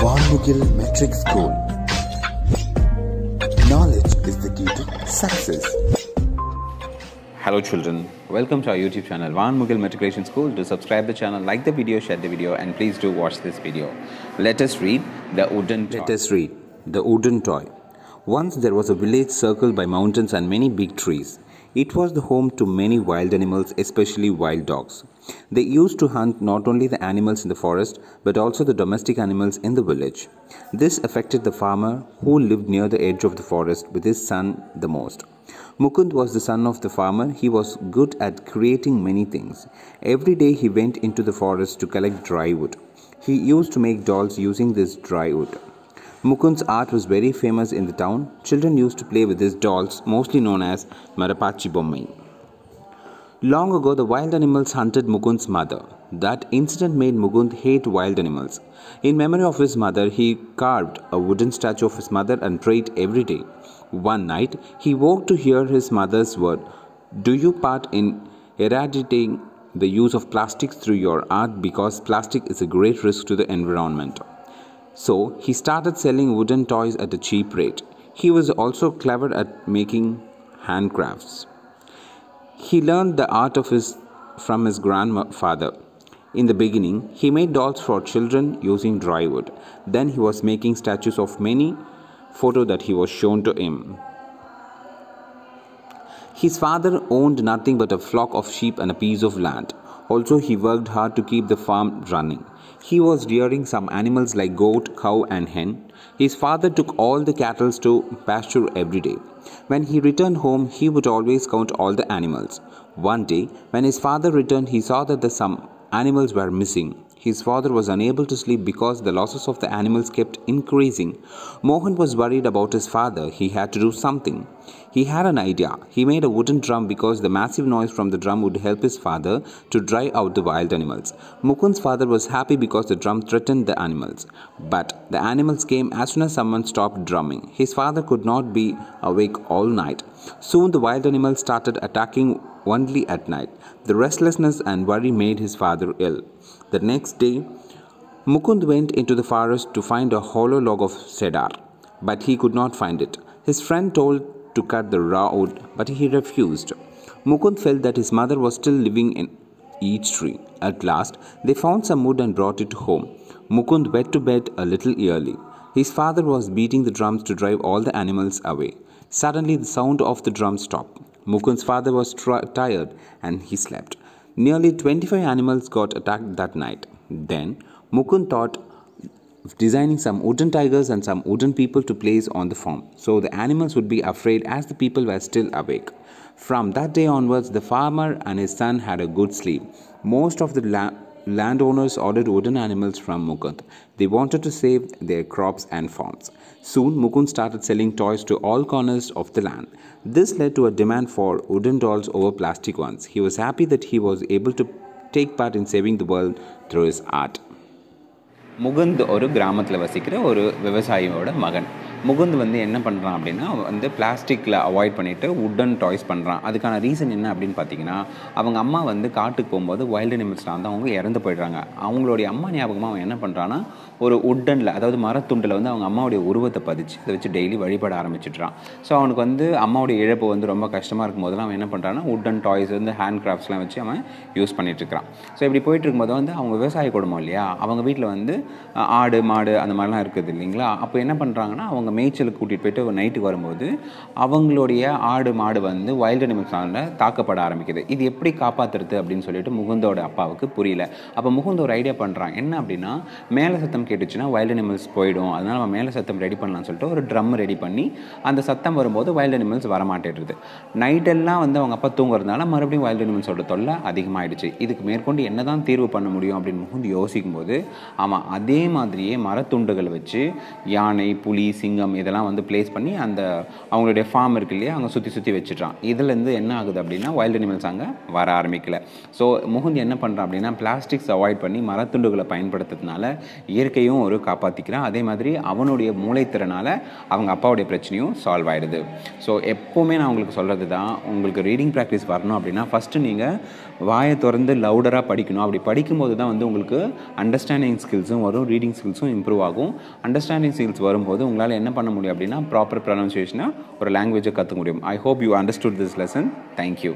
Vanmugil Metric School. Knowledge is the key to success. Hello children, welcome to our YouTube channel Vanmugil Matriculation School. Do subscribe the channel, like the video, share the video, and please do watch this video. Let us read The Wooden Toy. Let us read The Wooden Toy. Once there was a village circled by mountains and many big trees. It was the home to many wild animals, especially wild dogs. They used to hunt not only the animals in the forest, but also the domestic animals in the village. This affected the farmer who lived near the edge of the forest with his son the most. Mukund was the son of the farmer. He was good at creating many things. Every day he went into the forest to collect dry wood. He used to make dolls using this dry wood. Mukund's art was very famous in the town. Children used to play with his dolls, mostly known as Marapachi Bommai. Long ago, the wild animals hunted Mukund's mother. That incident made Mukund hate wild animals. In memory of his mother, he carved a wooden statue of his mother and prayed every day. One night, he woke to hear his mother's word, "Do you part in eradicating the use of plastics through your art because plastic is a great risk to the environment." So, he started selling wooden toys at a cheap rate. He was also clever at making handcrafts. He learned the art from his grandfather. In the beginning, he made dolls for children using dry wood. Then he was making statues of many photos that he was shown to him. His father owned nothing but a flock of sheep and a piece of land. Also, he worked hard to keep the farm running. He was rearing some animals like goat, cow, and hen. His father took all the cattle to pasture every day. When he returned home, he would always count all the animals. One day, when his father returned, he saw that some animals were missing. His father was unable to sleep because the losses of the animals kept increasing. Mohan was worried about his father. He had to do something. He had an idea. He made a wooden drum because the massive noise from the drum would help his father to drive out the wild animals. Mukund's father was happy because the drum threatened the animals. But the animals came as soon as someone stopped drumming. His father could not be awake all night. Soon the wild animals started attacking only at night. The restlessness and worry made his father ill. The next day, Mukund went into the forest to find a hollow log of cedar, but he could not find it. His friend told to cut the raw wood, but he refused. Mukund felt that his mother was still living in each tree. At last, they found some wood and brought it home. Mukund went to bed a little early. His father was beating the drums to drive all the animals away. Suddenly, the sound of the drums stopped. Mukund's father was tired and he slept. Nearly 25 animals got attacked that night. Then, Mukund thought of designing some wooden tigers and some wooden people to place on the farm, so the animals would be afraid as the people were still awake. From that day onwards, the farmer and his son had a good sleep. Most of the landowners ordered wooden animals from Mukund. They wanted to save their crops and farms. Soon, Mukund started selling toys to all corners of the land. This led to a demand for wooden dolls over plastic ones. He was happy that he was able to take part in saving the world through his art. Mukund ஒரு கிராமத்தில் வசிக்கிற ஒரு விவசாயியோட மகன். முகுந்த் என்ன பண்ணுறான் அப்படின்னா பிளாஸ்டிக்கில் avoid பண்ணிவிட்டு வுட்டன் டாய்ஸ் பண்ணுறான். அதுக்கான ரீசன் என்ன அப்படின்னு பார்த்தீங்கன்னா, அவங்க அம்மா காட்டுக்கு போகும்போது வைல்டு அனிமல்ஸில் அவங்க இறந்து போயிடுறாங்க. அவங்களுடைய அம்மா ஞாபகமாக அவன் என்ன பண்ணுறான்னா, ஒரு வுட்டனில், அதாவது மரத்துண்டில் அவங்க அம்மாவுடைய உருவத்தை பதிச்சு அதை வச்சு டெய்லி வழிபட ஆரம்பிச்சிட்றான். ஸோ அவனுக்கு அம்மாவுடைய இழப்பு ரொம்ப கஷ்டமாக இருக்கும் போதெல்லாம் அவன் என்ன பண்ணுறான்னா, வுட்டன் டாய்ஸ் ஹேண்ட் கிராஃப்ட்ஸ்லாம் வச்சு அவன் யூஸ் பண்ணிகிட்ருக்கிறான். ஸோ இப்படி போயிட்டு இருக்கும்போது அவங்க விவசாய குடும்பம் இல்லையா, அவங்க வீட்டில் ஆடு மாடு அந்த மாதிரிலாம் இருக்குது இல்லைங்களா. அப்போ என்ன பண்ணுறாங்கன்னா, அவங்க மேய்ச்சலுக்கு கூட்டிகிட்டு போயிட்டு நைட்டுக்கு வரும்போது அவங்களுடைய ஆடு மாடு வைல்டு அனிமல்ஸால் தாக்கப்பட ஆரம்பிக்குது. இது எப்படி காப்பாற்றுறது அப்படின்னு சொல்லிட்டு முகுந்தோட அப்பாவுக்கு புரியல. அப்போ முகுந்த ஒரு ஐடியா பண்ணுறான். என்ன அப்படின்னா, மேலே சத்தம் கேட்டுச்சுன்னா வைல்டு அனிமல்ஸ் போயிடும், அதனால் நம்ம மேலே சத்தம் ரெடி பண்ணலாம்னு சொல்லிட்டு ஒரு ட்ரம் ரெடி பண்ணி அந்த சத்தம் வரும்போது வைல்டு அனிமல்ஸ் வரமாட்டேடுது. நைட்டெல்லாம் அவங்க அப்பா தூங்குறதுனால மறுபடியும் வைல்டு அனிமல்ஸோட தொல்லை அதிகமாகிடுச்சு. இதுக்கு மேற்கொண்டு என்ன தான் தீர்வு பண்ண முடியும் அப்படின்னு முகுந்து யோசிக்கும் போது, ஆமாம், அதே மாதிரியே மரத்துண்டுகள் வச்சு யானை, புலி, சிங்கம் சிங்கம் இதெல்லாம் வந்து பிளேஸ் பண்ணி அந்த அவங்களுடைய ஃபார்ம் இருக்கு இல்லையா அங்கே சுற்றி வச்சுட்டான். இதுலேருந்து என்ன ஆகுது அப்படின்னா வைல்ட் அனிமல்ஸ் அங்கே வர ஆரம்பிக்கல. ஸோ முகுந்த் என்ன பண்ணுறான் அப்படின்னா பிளாஸ்டிக்ஸ் அவாய்ட் பண்ணி மரத்துண்டுகளை பயன்படுத்துறதுனால இயற்கையும் ஒரு காப்பாற்றிக்கிறான். அதே மாதிரி அவனுடைய மூளைத்திறனால் அவங்க அப்பாவுடைய பிரச்சனையும் சால்வ் ஆகிடுது. ஸோ எப்போவுமே நான் உங்களுக்கு சொல்கிறது தான், உங்களுக்கு ரீடிங் ப்ராக்டிஸ் வரணும் அப்படின்னா ஃபஸ்ட்டு நீங்கள் வாயை திறந்து லவுடராக படிக்கணும். அப்படி படிக்கும்போது தான் வந்து உங்களுக்கு அண்டர்ஸ்டாண்டிங் ஸ்கில்ஸும் வரும், ரீடிங் ஸ்கில்ஸும் இம்ப்ரூவ் ஆகும். அண்டர்ஸ்டாண்டிங் ஸ்கில்ஸ் வரும்போது உங்களால் என்ன பண்ண முடியும் அப்படின்னா ப்ராப்பர் ப்ரொனன்சியேஷனாக ஒரு லாங்குவேஜை கற்றுக்க முடியும். I hope you understood this lesson. Thank you.